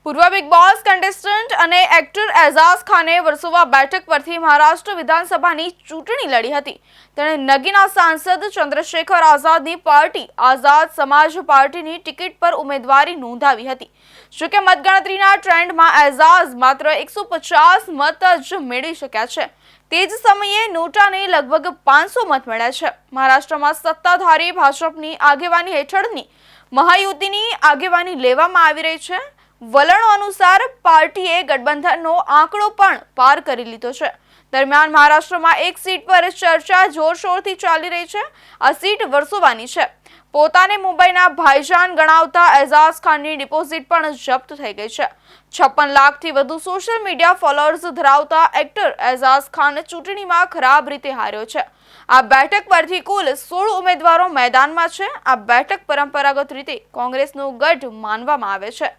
પૂર્વ big boss contestant અને actor Ejaz ખાને વર્સોવા બેઠક પરથી મહારાષ્ટ્ર વિધાનસભાની ચૂંટણી લડી હતી. તેણે નગીના સાંસદ ચંદ્રશેખર આઝાદની પાર્ટી આઝાદ સમાજ પાર્ટીની ટિકિટ પર ઉમેદવારી નોંધાવી હતી. જોકે મતગણતરીના ટ્રેન્ડમાં એઝાઝ માત્ર 150 મત જ મેળવી શક્યા છે. તે જ સમયે નોટાને લગભગ 500 મત મળ્યા છે. મહારાષ્ટ્રમાં સત્તાધારી ભાજપની આગેવાની હેઠળની મહાયુતિની આગેવાની લેવામાં આવી રહી છે. વલણો અનુસાર પાર્ટીએ ગઠબંધનનો આંકડો પણ પાર કરી લીધો છે. દરમિયાન મહારાષ્ટ્રમાં એક સીટ પર ચર્ચા જોરશોરથી ચાલી રહી છે. આ સીટ વર્સોવાની છે. પોતાને મુંબઈના ભાઈજાન ગણાવતા એઝાઝ ખાનની ડિપોઝિટ પણ જપ્ત થઈ ગઈ છે. 56 લાખથી વધુ સોશિયલ મીડિયા ફોલોઅર્સ ધરાવતા એક્ટર એઝાઝ ખાન ચૂંટણીમાં ખરાબ રીતે હાર્યો છે. આ બેઠક પરથી કુલ 16 ઉમેદવારો મેદાનમાં છે. આ બેઠક પરંપરાગત રીતે કોંગ્રેસનો ગઢ માનવામાં આવે છે.